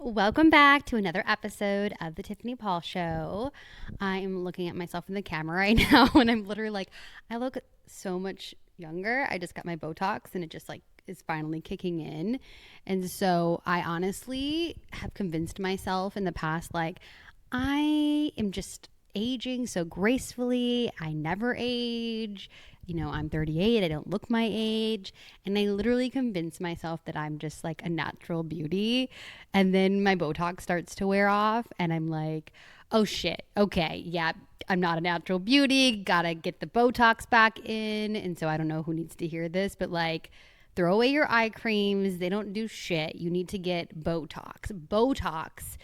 Welcome back to another episode of the Tiffany Paul Show. I am looking at myself in the camera right now and I'm literally like, I look so much younger. I just got my Botox and it just like is finally kicking in. And so I honestly have convinced myself in the past, like, I am just aging so gracefully. I never age. I'm 38. I don't look my age. And I literally convince myself that I'm just like a natural beauty. And then my Botox starts to wear off. And I'm like, oh shit. Okay. Yeah. I'm not a natural beauty. Gotta get the Botox back in. And so I don't know who needs to hear this, but like, throw away your eye creams. They don't do shit. You need to get Botox. Botox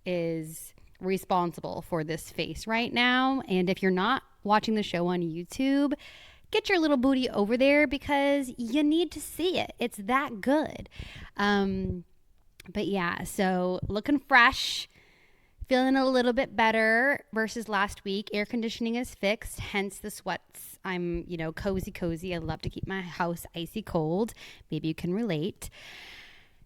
is responsible for this face right now. And if you're not watching the show on YouTube, get your little booty over there because you need to see it. It's that good. But yeah, so looking fresh, feeling a little bit better versus last week. Air conditioning is fixed, hence the sweats. I'm, cozy. I love to keep my house icy cold. Maybe you can relate.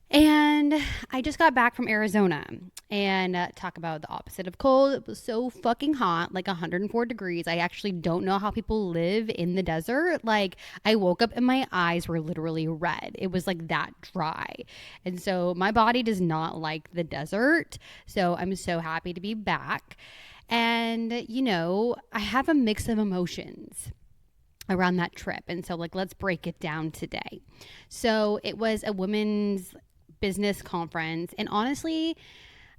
And I just got back from Arizona and talk about the opposite of cold. It was so fucking hot, like 104 degrees. I actually don't know how people live in the desert. Like, I woke up and my eyes were literally red. It was like that dry. And so my body does not like the desert. So I'm so happy to be back. And, I have a mix of emotions around that trip. And so, like, let's break it down today. So it was a women's business conference, and honestly,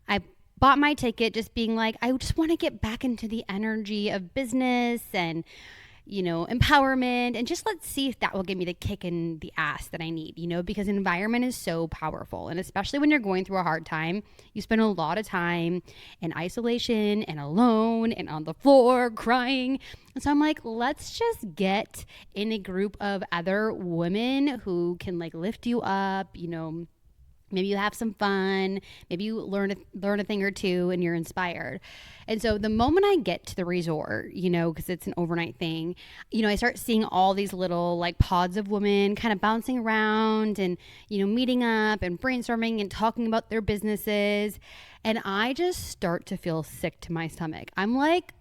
I bought my ticket just being like, I just want to get back into the energy of business and empowerment, and just let's see if that will give me the kick in the ass that I need, because environment is so powerful. And especially when you're going through a hard time, you spend a lot of time in isolation and alone and on the floor crying. And so I'm like, let's just get in a group of other women who can like lift you up, maybe you have some fun. Maybe you learn a thing or two and you're inspired. And so the moment I get to the resort, because it's an overnight thing, I start seeing all these little like pods of women kind of bouncing around and, meeting up and brainstorming and talking about their businesses. And I just start to feel sick to my stomach. I'm like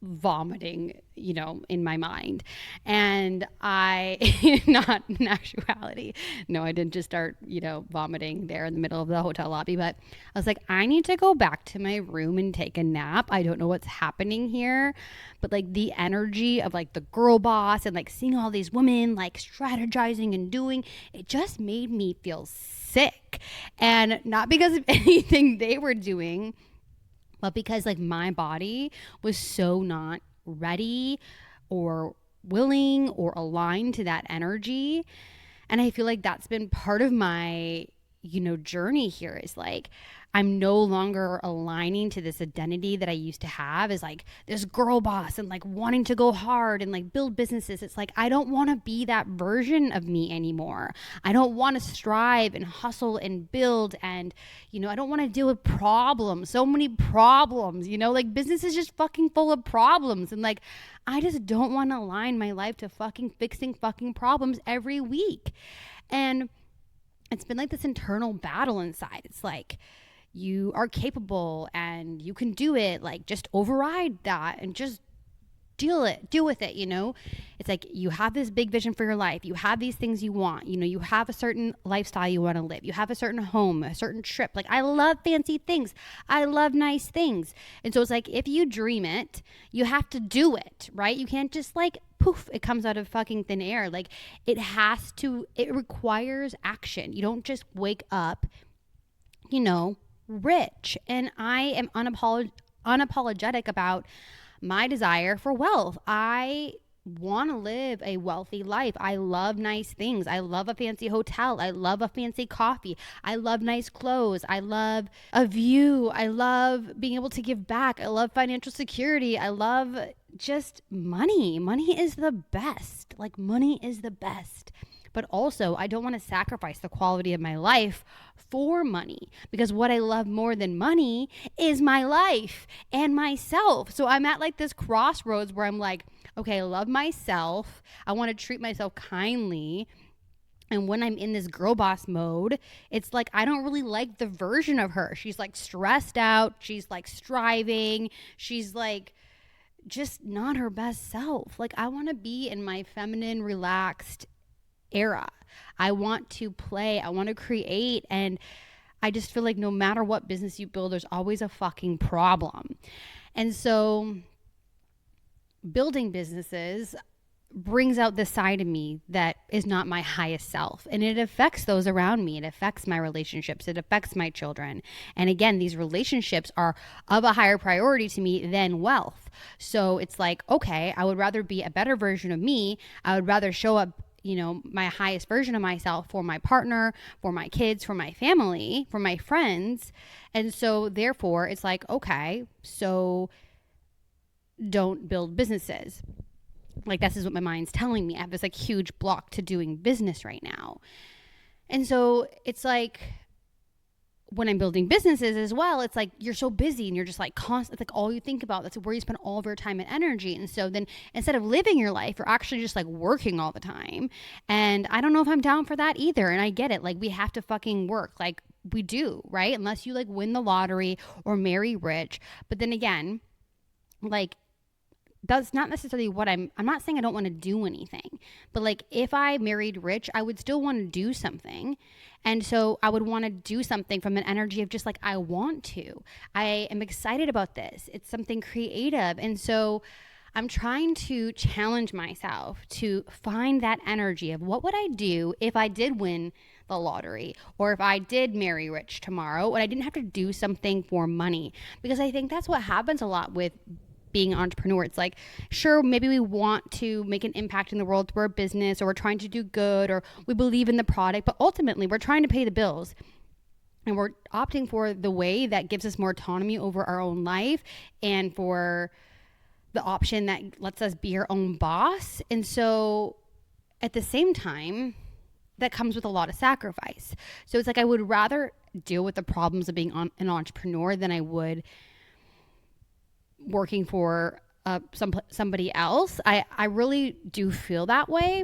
vomiting, in my mind. And I, not in actuality, no, I didn't just start, vomiting there in the middle of the hotel lobby, but I was like, I need to go back to my room and take a nap. I don't know what's happening here, but like the energy of like the girl boss and like seeing all these women like strategizing and doing, it just made me feel sick. And not because of anything they were doing, but because like my body was so not ready or willing or aligned to that energy. And I feel like that's been part of my, journey here is like, I'm no longer aligning to this identity that I used to have as like this girl boss and like wanting to go hard and like build businesses. It's like, I don't want to be that version of me anymore. I don't want to strive and hustle and build. And, I don't want to deal with problems, so many problems, like business is just fucking full of problems. And like, I just don't want to align my life to fucking fixing fucking problems every week. And it's been like this internal battle inside. It's like, you are capable and you can do it. Like, just override that and just deal with it. It's like you have this big vision for your life. You have these things you want. You have a certain lifestyle you want to live. You have a certain home, a certain trip. Like, I love fancy things. I love nice things. And so it's like, if you dream it, you have to do it, right? You can't just like poof, it comes out of fucking thin air. Like, it requires action. You don't just wake up, rich. And I am unapologetic about my desire for wealth. I want to live a wealthy life. I love nice things. I love a fancy hotel. I love a fancy coffee. I love nice clothes. I love a view. I love being able to give back. I love financial security. I love just money. Money is the best. Like, money is the best. But also, I don't want to sacrifice the quality of my life for money, because what I love more than money is my life and myself. So I'm at like this crossroads where I'm like, okay, I love myself. I want to treat myself kindly. And when I'm in this girl boss mode, it's like I don't really like the version of her. She's like stressed out. She's like striving. She's like just not her best self. Like I want to be in my feminine, relaxed era. I want to play. I want to create. And I just feel like no matter what business you build, there's always a fucking problem. And so building businesses brings out the side of me that is not my highest self, and it affects those around me. It affects my relationships, it affects my children. And again, these relationships are of a higher priority to me than wealth. So it's like, okay, I would rather be a better version of me. I would rather show up, you know, my highest version of myself for my partner, for my kids, for my family, for my friends. And so therefore it's like, okay, so don't build businesses. Like, this is what my mind's telling me. I have this like huge block to doing business right now. And so it's like when I'm building businesses as well, it's like you're so busy and you're just like constant, like all you think about, that's where you spend all of your time and energy. And so then instead of living your life, you're actually just like working all the time. And I don't know if I'm down for that either. And I get it. Like we have to fucking work. Like we do, right? Unless you like win the lottery or marry rich. But then again, like, that's not necessarily what I'm not saying I don't want to do anything, but like if I married rich, I would still want to do something. And so I would want to do something from an energy of just like, I want to, I am excited about this. It's something creative. And so I'm trying to challenge myself to find that energy of what would I do if I did win the lottery, or if I did marry rich tomorrow and I didn't have to do something for money. Because I think that's what happens a lot with being an entrepreneur. It's like, sure, maybe we want to make an impact in the world through our business, or we're trying to do good, or we believe in the product, but ultimately we're trying to pay the bills. And we're opting for the way that gives us more autonomy over our own life, and for the option that lets us be our own boss. And so at the same time, that comes with a lot of sacrifice. So it's like I would rather deal with the problems of being an entrepreneur than I would working for somebody else. I really do feel that way.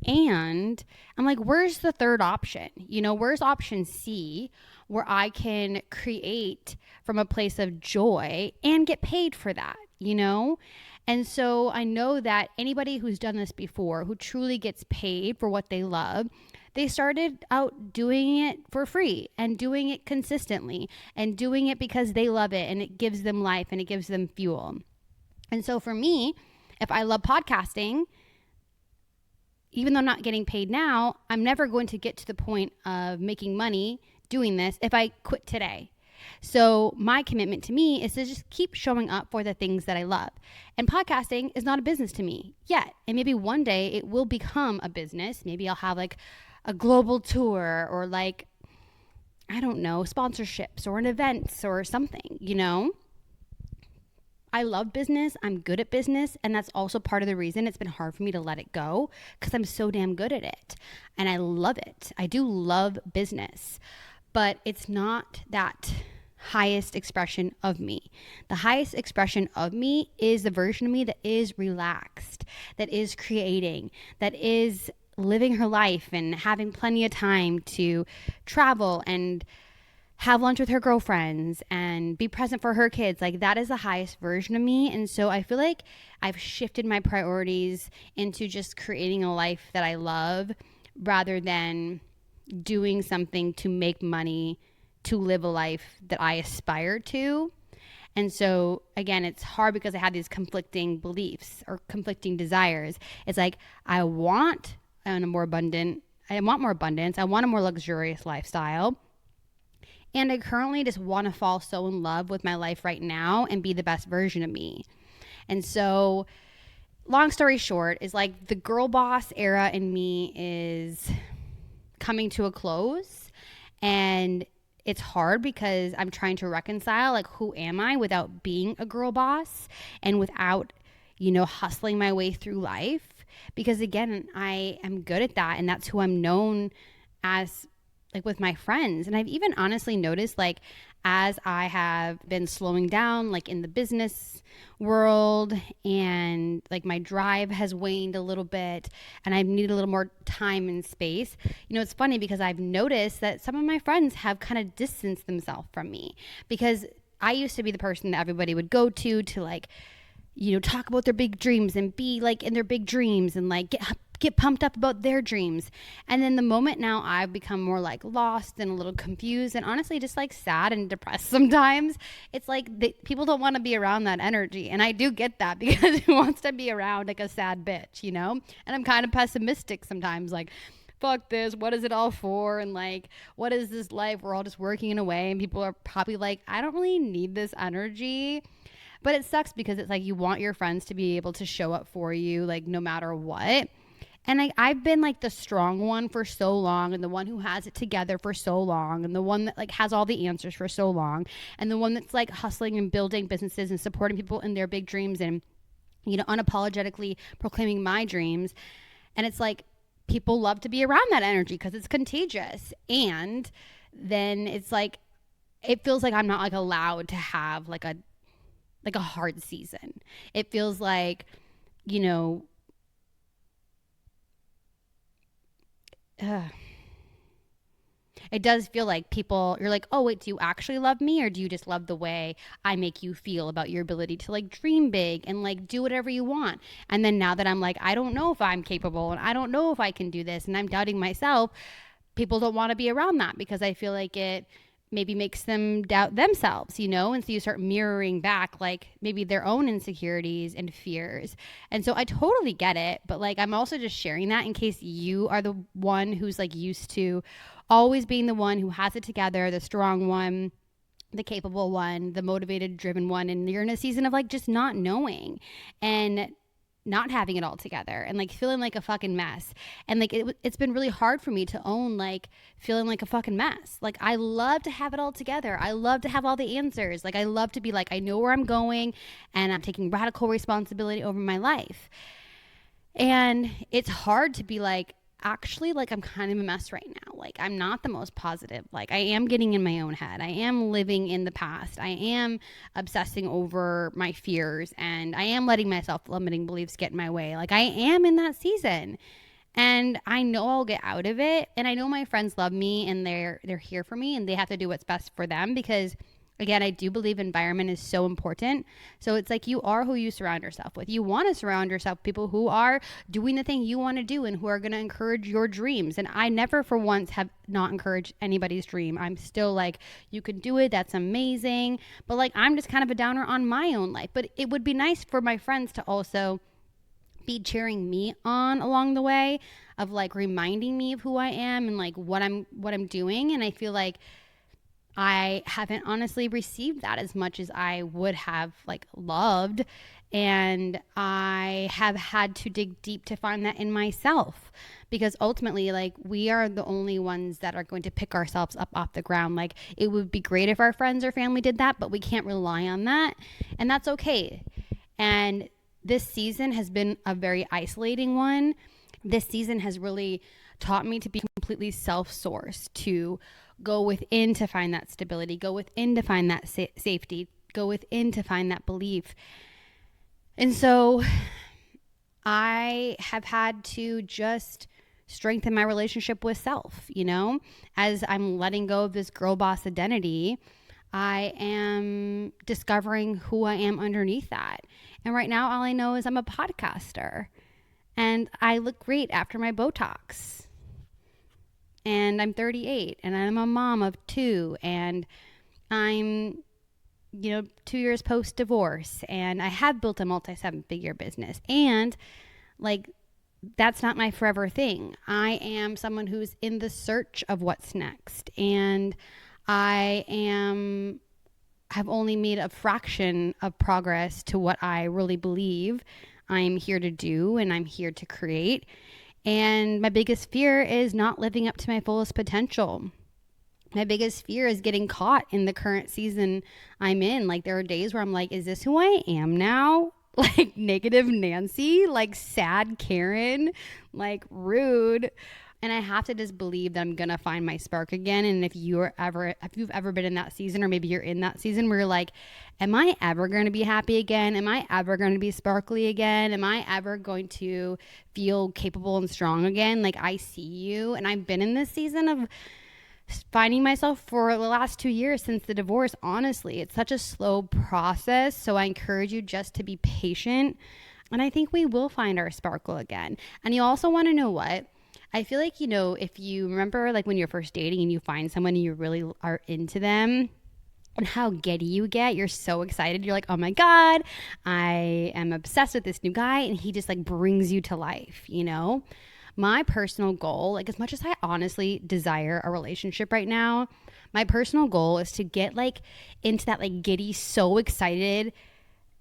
And I'm like, where's the third option? You know, where's option C, where I can create from a place of joy and get paid for that, you know? And so I know that anybody who's done this before, who truly gets paid for what they love, they started out doing it for free and doing it consistently and doing it because they love it and it gives them life and it gives them fuel. And so for me, if I love podcasting, even though I'm not getting paid now, I'm never going to get to the point of making money doing this if I quit today. So my commitment to me is to just keep showing up for the things that I love. And podcasting is not a business to me yet. And maybe one day it will become a business. Maybe I'll have like a global tour, or like, I don't know, sponsorships or an events or something, you know? I love business. I'm good at business. And that's also part of the reason it's been hard for me to let it go, because I'm so damn good at it. And I love it. I do love business, but it's not that highest expression of me. The highest expression of me is the version of me that is relaxed, that is creating, that is living her life and having plenty of time to travel and have lunch with her girlfriends and be present for her kids. Like, that is the highest version of me. And so I feel like I've shifted my priorities into just creating a life that I love, rather than doing something to make money to live a life that I aspire to. And so again, it's hard because I have these conflicting beliefs or conflicting desires. It's like, I want more abundance. I want a more luxurious lifestyle. And I currently just want to fall so in love with my life right now and be the best version of me. And so, long story short, is like the girl boss era in me is coming to a close. And it's hard because I'm trying to reconcile, like, who am I without being a girl boss and without, you know, hustling my way through life. Because again, I am good at that, and that's who I'm known as, like, with my friends. And I've even honestly noticed, like, as I have been slowing down, like in the business world, and like my drive has waned a little bit, and I need a little more time and space. It's funny because I've noticed that some of my friends have kind of distanced themselves from me, because I used to be the person that everybody would go to like, talk about their big dreams and be like in their big dreams and like get pumped up about their dreams. And then the moment now I've become more like lost and a little confused and honestly just like sad and depressed sometimes. It's like people don't want to be around that energy. And I do get that, because who wants to be around like a sad bitch, And I'm kind of pessimistic sometimes, like, fuck this, what is it all for? And like, what is this life? We're all just working in a way, and people are probably like, I don't really need this energy. But it sucks because it's like you want your friends to be able to show up for you, like no matter what. And I've been like the strong one for so long, and the one who has it together for so long, and the one that like has all the answers for so long, and the one that's like hustling and building businesses and supporting people in their big dreams, and unapologetically proclaiming my dreams. And it's like people love to be around that energy because it's contagious. And then it's like it feels like I'm not like allowed to have like a hard season. It feels like, it does feel like you're like, oh wait, do you actually love me, or do you just love the way I make you feel about your ability to like dream big and like do whatever you want? And then now that I'm like, I don't know if I'm capable, and I don't know if I can do this, and I'm doubting myself, people don't want to be around that, because I feel like it maybe makes them doubt themselves, and so you start mirroring back like maybe their own insecurities and fears. And so I totally get it, but like I'm also just sharing that in case you are the one who's like used to always being the one who has it together, the strong one, the capable one, the motivated, driven one, and you're in a season of like just not knowing and not having it all together and like feeling like a fucking mess. And like it's been really hard for me to own like feeling like a fucking mess. Like I love to have it all together. I love to have all the answers. Like I love to be like, I know where I'm going and I'm taking radical responsibility over my life. And it's hard to be like, actually, like I'm kind of a mess right now. Like I'm not the most positive. Like I am getting in my own head. I am living in the past. I am obsessing over my fears, and I am letting my self-limiting beliefs get in my way. Like I am in that season, and I know I'll get out of it. And I know my friends love me, and they're here for me, and they have to do what's best for them, because again, I do believe environment is so important. So it's like you are who you surround yourself with. You want to surround yourself with people who are doing the thing you want to do and who are going to encourage your dreams. And I never for once have not encouraged anybody's dream. I'm still like, you can do it. That's amazing. But like, I'm just kind of a downer on my own life. But it would be nice for my friends to also be cheering me on along the way, of like reminding me of who I am and like what I'm doing. And I feel like I haven't honestly received that as much as I would have like loved. And I have had to dig deep to find that in myself, because ultimately, like, we are the only ones that are going to pick ourselves up off the ground. Like, it would be great if our friends or family did that, but we can't rely on that. And that's okay. And this season has been a very isolating one. This season has really taught me to be completely self-sourced, to go within to find that stability, go within to find that safety, go within to find that belief. And so I have had to just strengthen my relationship with self, as I'm letting go of this girl boss identity. I am discovering who I am underneath that. And right now, all I know is I'm a podcaster, and I look great after my Botox. And I'm 38, and I'm a mom of 2, and I'm, 2 years post-divorce, and I have built a multi-7-figure business. And like, that's not my forever thing. I am someone who's in the search of what's next, and I have only made a fraction of progress to what I really believe I'm here to do and I'm here to create. And my biggest fear is not living up to my fullest potential. My biggest fear is getting caught in the current season I'm in. Like, there are days where I'm like, is this who I am now? Like, negative Nancy, like sad Karen, like rude. And I have to just believe that I'm going to find my spark again. And if you've ever been in that season, or maybe you're in that season where you're like, am I ever going to be happy again? Am I ever going to be sparkly again? Am I ever going to feel capable and strong again? Like, I see you. And I've been in this season of finding myself for the last 2 years since the divorce. Honestly, it's such a slow process. So I encourage you just to be patient. And I think we will find our sparkle again. And you also want to know what? I feel like, if you remember, like when you're first dating and you find someone and you really are into them, and how giddy you get, you're so excited. You're like, oh my God, I am obsessed with this new guy. And he just like brings you to life, My personal goal, like as much as I honestly desire a relationship right now, my personal goal is to get like into that like giddy, so excited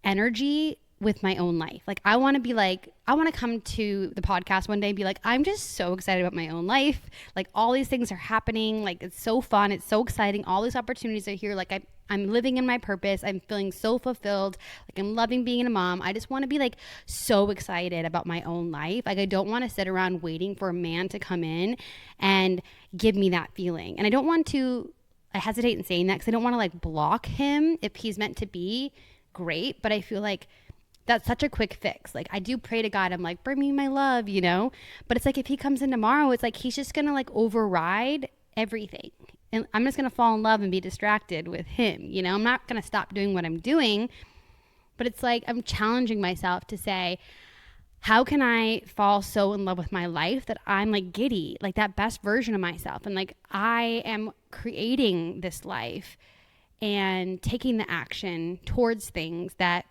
energy with my own life. Like I want to come to the podcast one day and be like, I'm just so excited about my own life. Like all these things are happening. Like it's so fun. It's so exciting. All these opportunities are here. Like I'm living in my purpose. I'm feeling so fulfilled. Like I'm loving being a mom. I just want to be like so excited about my own life. Like I don't want to sit around waiting for a man to come in and give me that feeling. And I hesitate in saying that because I don't want to like block him if he's meant to be great. But I feel like that's such a quick fix. Like I do pray to God. I'm like, bring me my love, But it's like if he comes in tomorrow, it's like he's just going to like override everything. And I'm just going to fall in love and be distracted with him. I'm not going to stop doing what I'm doing. But it's like I'm challenging myself to say, how can I fall so in love with my life that I'm like giddy, like that best version of myself? And like I am creating this life and taking the action towards things that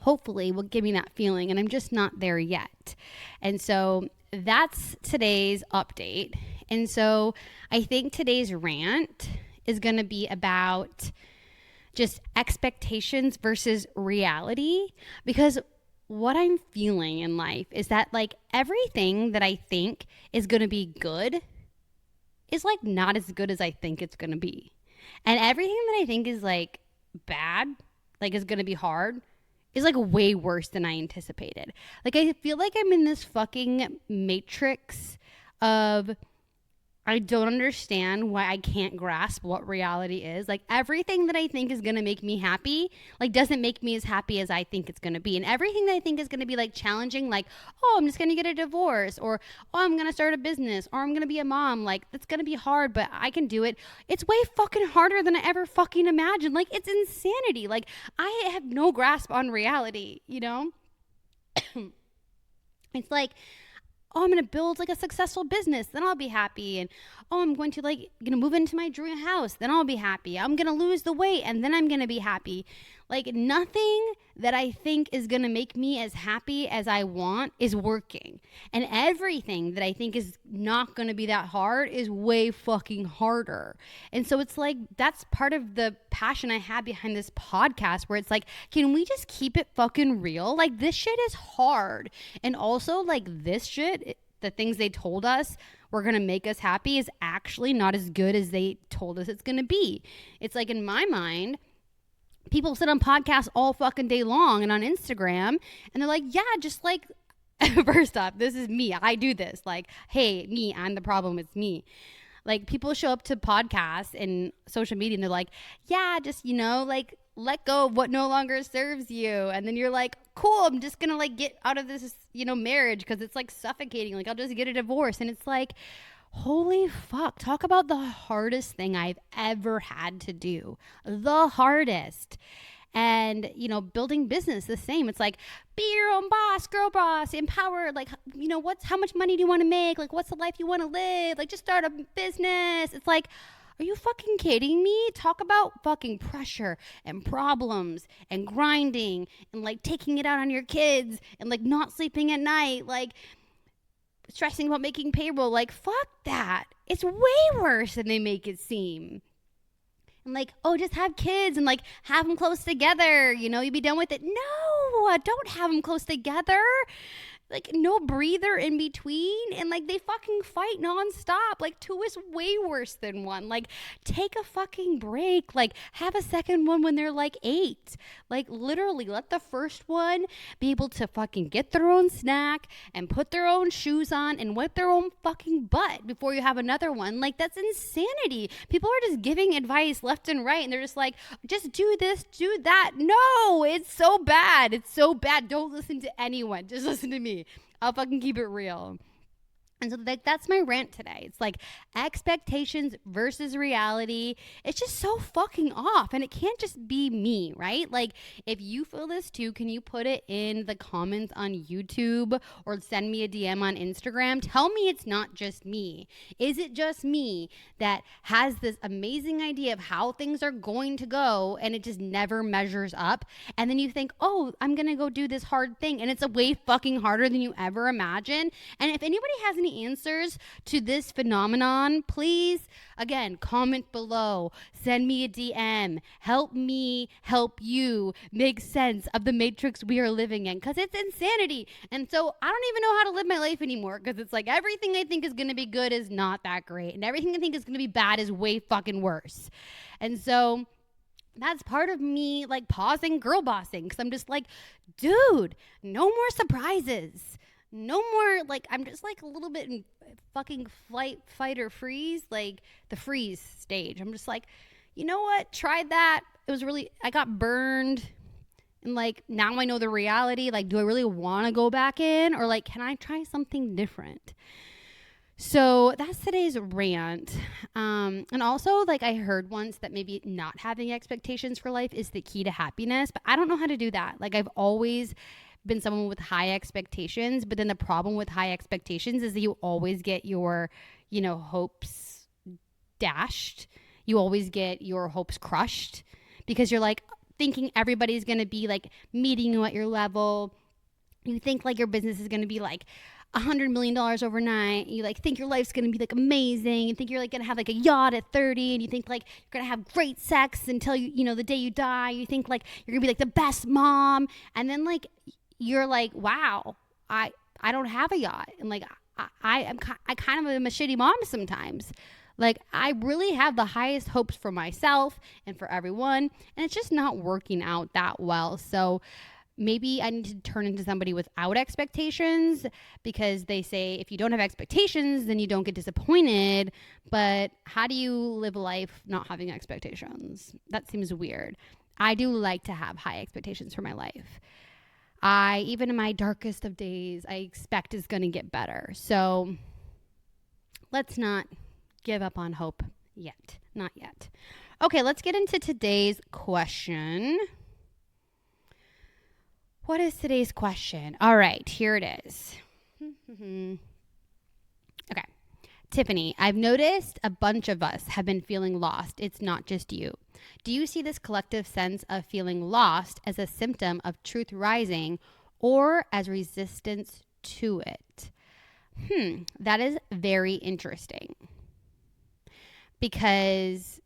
hopefully will give me that feeling, and I'm just not there yet. And so that's today's update. And so I think today's rant is going to be about just expectations versus reality, because what I'm feeling in life is that like everything that I think is going to be good is like not as good as I think it's going to be. And everything that I think is like bad, like is going to be hard, is like way worse than I anticipated. Like I feel like I'm in this fucking matrix of I don't understand why I can't grasp what reality is. Like everything that I think is going to make me happy, like doesn't make me as happy as I think it's going to be. And everything that I think is going to be like challenging, like, oh, I'm just going to get a divorce, or, oh, I'm going to start a business, or I'm going to be a mom. Like that's going to be hard, but I can do it. It's way fucking harder than I ever fucking imagined. Like it's insanity. Like I have no grasp on reality, It's like, oh, I'm going to build like a successful business, then I'll be happy. And oh, I'm going to move into my dream house, then I'll be happy. I'm going to lose the weight and then I'm going to be happy. Like nothing that I think is going to make me as happy as I want is working. And everything that I think is not going to be that hard is way fucking harder. And so it's like, that's part of the passion I have behind this podcast, where it's like, can we just keep it fucking real? Like this shit is hard. And also like this shit, the things they told us were going to make us happy is actually not as good as they told us it's going to be. It's like in my mind, people sit on podcasts all fucking day long and on Instagram, and they're like, yeah, just like, first off, this is me. I do this. Like, hey, me, I'm the problem. It's me. Like people show up to podcasts and social media and they're like, yeah, just, like let go of what no longer serves you. And then you're like, cool, I'm just going to like get out of this, marriage because it's like suffocating. Like I'll just get a divorce. And it's like, holy fuck, talk about the hardest thing I've ever had to do. The hardest. And, building business, the same. It's like, be your own boss, girl boss, empowered. Like, how much money do you want to make? Like, what's the life you want to live? Like, just start a business. It's like, are you fucking kidding me? Talk about fucking pressure and problems and grinding and like taking it out on your kids and like not sleeping at night. Like, stressing about making payroll. Like, fuck that. It's way worse than they make it seem. And like, oh, just have kids and like have them close together. You'd be done with it. No, don't have them close together. like no breather in between, and like they fucking fight nonstop. Like two is way worse than one. Like take a fucking break. Like have a second one when they're like 8. Like literally let the first one be able to fucking get their own snack and put their own shoes on and wipe their own fucking butt before you have another one. Like that's insanity. People are just giving advice left and right, and they're just like, just do this, do that. No, it's so bad. It's so bad. Don't listen to anyone. Just listen to me. I'll fucking keep it real. And so like that's my rant today. It's like expectations versus reality. It's just so fucking off, and it can't just be me, right? Like if you feel this too, can you put it in the comments on YouTube or send me a DM on Instagram? Tell me it's not just me. Is it just me that has this amazing idea of how things are going to go and it just never measures up? And then you think, oh, I'm going to go do this hard thing, and it's a way fucking harder than you ever imagined. And if anybody has any answers to this phenomenon, please, again, comment below, send me a DM, help me help you make sense of the matrix we are living in, because it's insanity. And so I don't even know how to live my life anymore, because it's like everything I think is going to be good is not that great, and everything I think is going to be bad is way fucking worse. And so that's part of me like pausing girl bossing, because I'm just like, dude, no more surprises. No more, like, I'm just like a little bit in fucking flight, fight, or freeze, like the freeze stage. I'm just like, you know what? Tried that. It was really, I got burned. And like, now I know the reality. Like, do I really want to go back in? Or like, can I try something different? So that's today's rant. And also, like, I heard once that maybe not having expectations for life is the key to happiness, but I don't know how to do that. Like, I've always been someone with high expectations, but then the problem with high expectations is that you always get your, you know, hopes dashed. You always get your hopes crushed because you're like thinking everybody's going to be like meeting you at your level. You think like your business is going to be like $100 million overnight. You like think your life's going to be like amazing. You think you're like going to have like a yacht at 30, and you think like you're going to have great sex until you know, the day you die. You think like you're going to be like the best mom. And then like, you're like, wow, I don't have a yacht. And like, I kind of am a shitty mom sometimes. Like, I really have the highest hopes for myself and for everyone, and it's just not working out that well. So maybe I need to turn into somebody without expectations, because they say if you don't have expectations, then you don't get disappointed. But how do you live life not having expectations? That seems weird. I do like to have high expectations for my life. Even in my darkest of days, I expect it's going to get better. So let's not give up on hope yet. Not yet. Okay, let's get into today's question. What is today's question? All right, here it is. Okay. Tiffany, I've noticed a bunch of us have been feeling lost. It's not just you. Do you see this collective sense of feeling lost as a symptom of truth rising or as resistance to it? That is very interesting. Because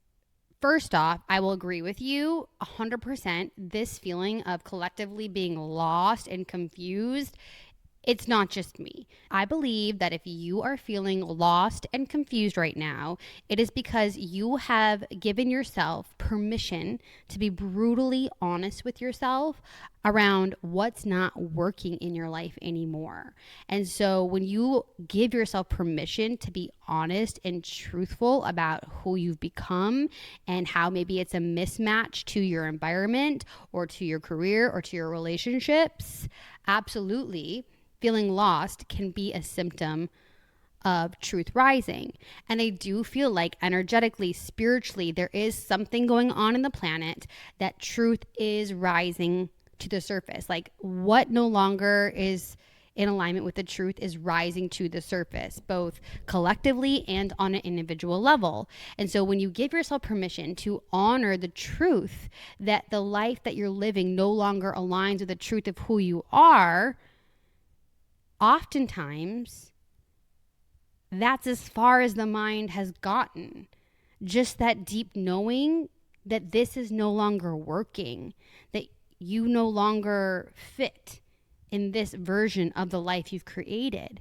first off, I will agree with you 100%. This feeling of collectively being lost and confused, it's not just me. I believe that if you are feeling lost and confused right now, it is because you have given yourself permission to be brutally honest with yourself around what's not working in your life anymore. And so when you give yourself permission to be honest and truthful about who you've become and how maybe it's a mismatch to your environment or to your career or to your relationships, absolutely, feeling lost can be a symptom of truth rising. And I do feel like energetically, spiritually, there is something going on in the planet that truth is rising to the surface. Like what no longer is in alignment with the truth is rising to the surface, both collectively and on an individual level. And so when you give yourself permission to honor the truth that the life that you're living no longer aligns with the truth of who you are, oftentimes that's as far as the mind has gotten. Just that deep knowing that this is no longer working, that you no longer fit in this version of the life you've created.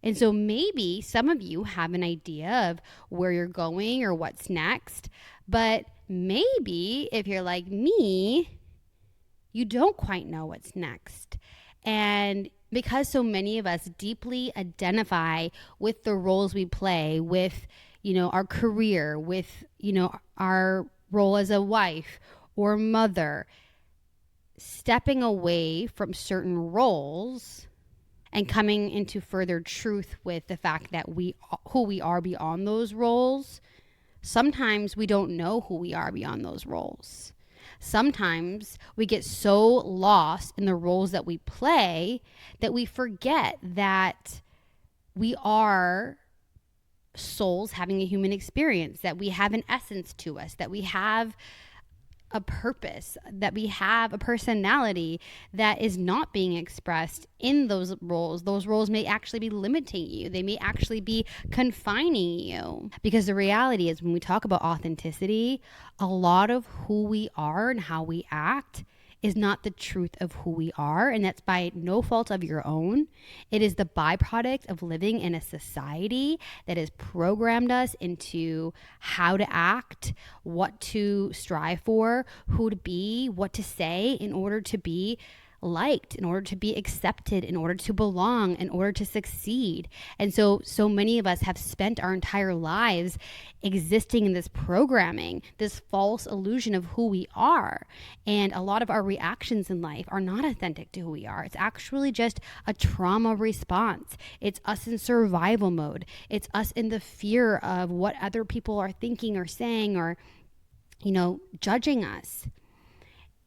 And so maybe some of you have an idea of where you're going or what's next, but maybe if you're like me, you don't quite know what's next. And because so many of us deeply identify with the roles we play, with, our career, with, our role as a wife or mother, stepping away from certain roles and coming into further truth with the fact that who we are beyond those roles, sometimes we don't know who we are beyond those roles. Sometimes we get so lost in the roles that we play that we forget that we are souls having a human experience, that we have an essence to us, that we have a purpose, that we have a personality that is not being expressed in those roles. Those roles may actually be limiting you. They may actually be confining you. Because the reality is, when we talk about authenticity, a lot of who we are and how we act is not the truth of who we are, and that's by no fault of your own. It is the byproduct of living in a society that has programmed us into how to act, what to strive for, who to be, what to say in order to be liked, in order to be accepted, in order to belong, in order to succeed. And so many of us have spent our entire lives existing in this programming, this false illusion of who we are. And a lot of our reactions in life are not authentic to who we are. It's actually just a trauma response. It's us in survival mode. It's us in the fear of what other people are thinking or saying or, judging us.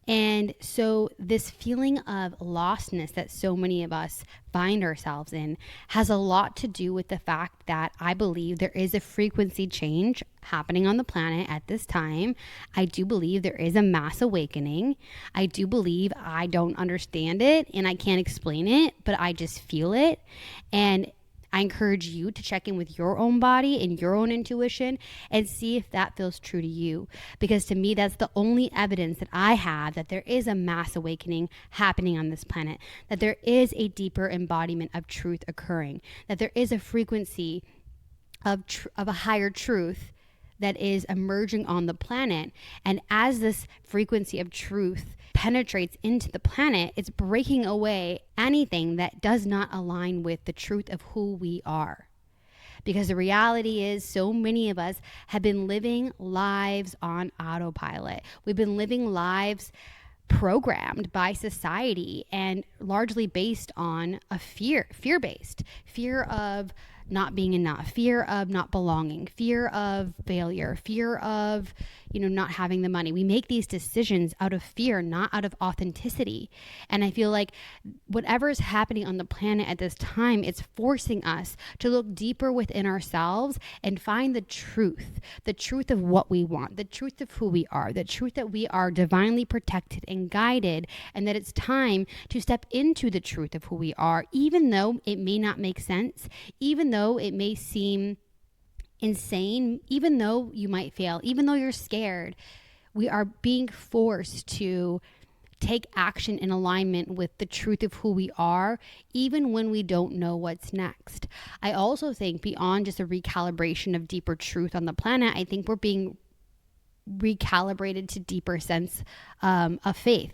And so this feeling of lostness that so many of us find ourselves in has a lot to do with the fact that I believe there is a frequency change happening on the planet at this time. I do believe there is a mass awakening. I do believe I don't understand it and I can't explain it, but I just feel it. And I encourage you to check in with your own body and your own intuition and see if that feels true to you. Because to me, that's the only evidence that I have that there is a mass awakening happening on this planet, that there is a deeper embodiment of truth occurring, that there is a frequency of a higher truth that is emerging on the planet. And as this frequency of truth penetrates into the planet, it's breaking away anything that does not align with the truth of who we are. Because the reality is, so many of us have been living lives on autopilot. We've been living lives programmed by society and largely based on a fear-based fear of not being enough, fear of not belonging, fear of failure, fear of, not having the money. We make these decisions out of fear, not out of authenticity. And I feel like whatever is happening on the planet at this time, it's forcing us to look deeper within ourselves and find the truth of what we want, the truth of who we are, the truth that we are divinely protected and guided, and that it's time to step into the truth of who we are, even though it may not make sense, even though it may seem insane, even though you might fail, even though you're scared. We are being forced to take action in alignment with the truth of who we are, even when we don't know what's next. I also think beyond just a recalibration of deeper truth on the planet, I think we're being recalibrated to deeper sense of faith.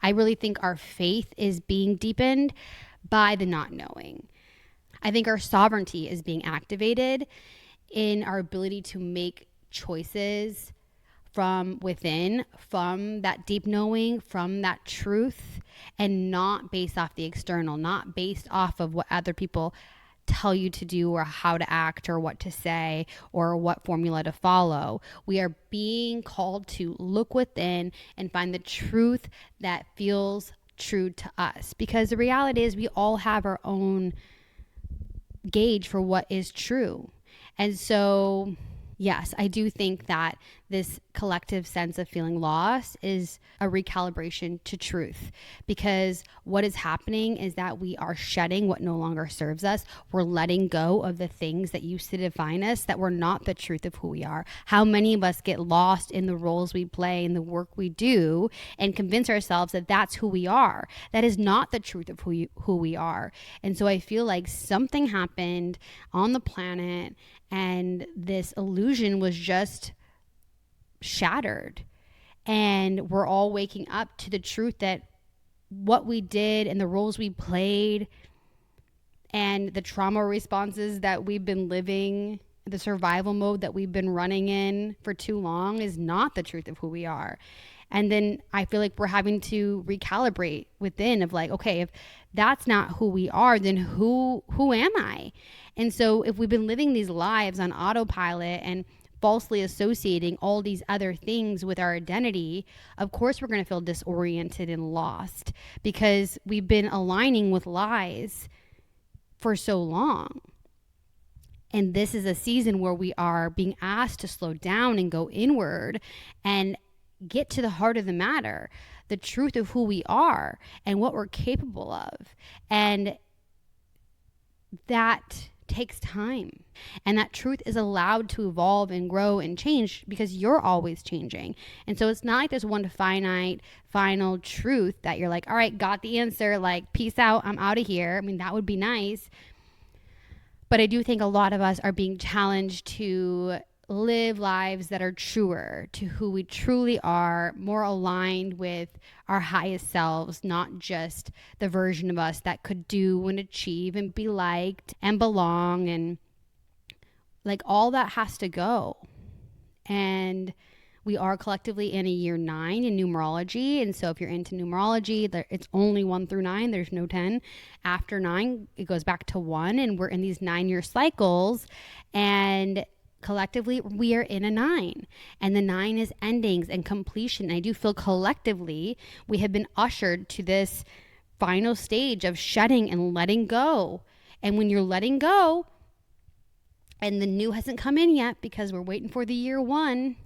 I really think our faith is being deepened by the not knowing. I think our sovereignty is being activated in our ability to make choices from within, from that deep knowing, from that truth, and not based off the external, not based off of what other people tell you to do or how to act or what to say or what formula to follow. We are being called to look within and find the truth that feels true to us. Because the reality is, we all have our own gauge for what is true. And so, yes, I do think that this collective sense of feeling lost is a recalibration to truth, because what is happening is that we are shedding what no longer serves us. We're letting go of the things that used to define us that were not the truth of who we are. How many of us get lost in the roles we play and the work we do and convince ourselves that that's who we are? That is not the truth of who we are. And so I feel like something happened on the planet and this illusion was just shattered, and we're all waking up to the truth that what we did and the roles we played and the trauma responses that we've been living, the survival mode that we've been running in for too long, is not the truth of who we are. And then I feel like we're having to recalibrate within of like, okay, if that's not who we are, then who am I? And so if we've been living these lives on autopilot and falsely associating all these other things with our identity, of course we're going to feel disoriented and lost, because we've been aligning with lies for so long. And this is a season where we are being asked to slow down and go inward and get to the heart of the matter, the truth of who we are and what we're capable of. And that takes time, and that truth is allowed to evolve and grow and change because you're always changing. And so it's not like there's one finite final truth that you're like, all right, got the answer, like peace out, I'm out of here. I mean, that would be nice, but I do think a lot of us are being challenged to live lives that are truer to who we truly are, more aligned with our highest selves, not just the version of us that could do and achieve and be liked and belong. And like all that has to go. And we are collectively in a year 9 in numerology. And so if you're into numerology, it's only 1 through 9. There's no 10. After 9, it goes back to 1. And we're in these 9-year cycles. And collectively, we are in a 9, and the 9 is endings and completion. And I do feel collectively we have been ushered to this final stage of shedding and letting go. And when you're letting go and the new hasn't come in yet because we're waiting for the year 1,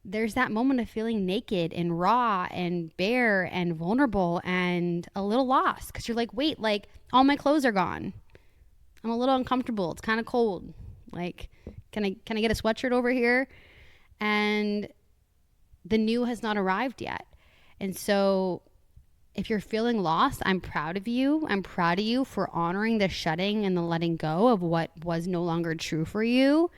there's that moment of feeling naked and raw and bare and vulnerable and a little lost, because you're like, wait, like all my clothes are gone. I'm a little uncomfortable. It's kind of cold. Like, can I get a sweatshirt over here? And the new has not arrived yet. And so if you're feeling lost, I'm proud of you. I'm proud of you for honoring the shedding and the letting go of what was no longer true for you.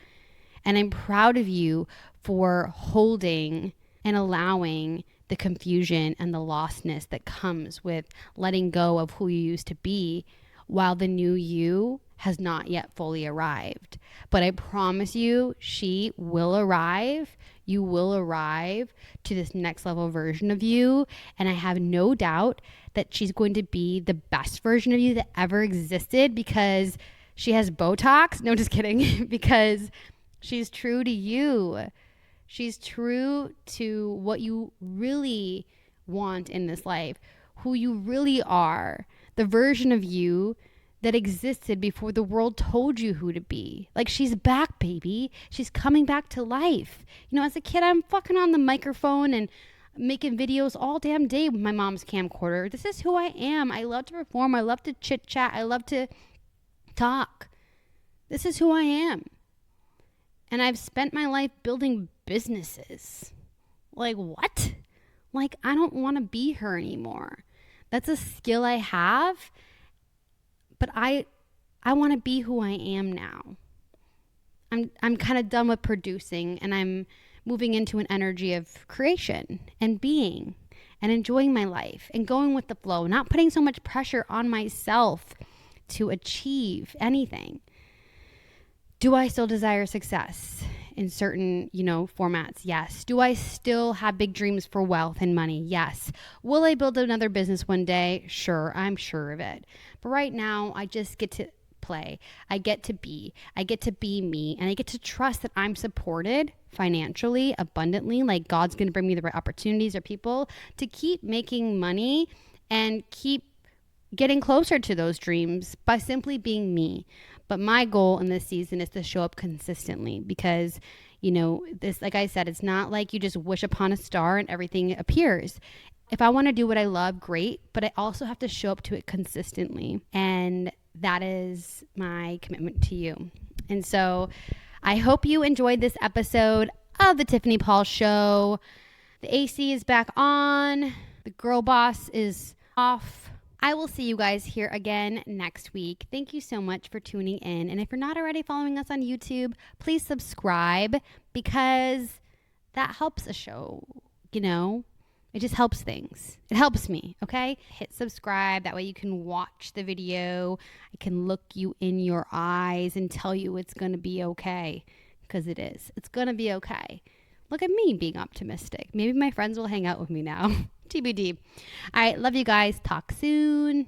And I'm proud of you for holding and allowing the confusion and the lostness that comes with letting go of who you used to be, while the new you has not yet fully arrived. But I promise you, she will arrive. You will arrive to this next level version of you. And I have no doubt that she's going to be the best version of you that ever existed, because she has Botox. No, just kidding. Because she's true to you. She's true to what you really want in this life, who you really are, the version of you that existed before the world told you who to be. Like, she's back, baby. She's coming back to life. You know, as a kid, I'm fucking on the microphone and making videos all damn day with my mom's camcorder. This is who I am. I love to perform. I love to chit chat. I love to talk. This is who I am. And I've spent my life building businesses. Like, what? Like, I don't want to be her anymore. That's a skill I have. But I want to be who I am now. I'm kind of done with producing, and I'm moving into an energy of creation and being and enjoying my life and going with the flow, not putting so much pressure on myself to achieve anything. Do I still desire success in certain, formats? Yes. Do I still have big dreams for wealth and money? Yes. Will I build another business one day? Sure. I'm sure of it. But right now, I just get to play. I get to be me, and I get to trust that I'm supported financially, abundantly. Like, God's going to bring me the right opportunities or people to keep making money and keep getting closer to those dreams by simply being me. But my goal in this season is to show up consistently, because This, like I said, it's not like you just wish upon a star and everything appears. If I want to do what I love, great, but I also have to show up to it consistently. And that is my commitment to you. And so I hope you enjoyed this episode of the Tiffany Paul Show. The AC is back on. The girl boss is off. I will see you guys here again next week. Thank you so much for tuning in. And if you're not already following us on YouTube, please subscribe, because that helps a show, It just helps things. It helps me, okay? Hit subscribe. That way you can watch the video. I can look you in your eyes and tell you it's going to be okay, because it is. It's going to be okay. Look at me being optimistic. Maybe my friends will hang out with me now. TBD. All right. Love you guys. Talk soon.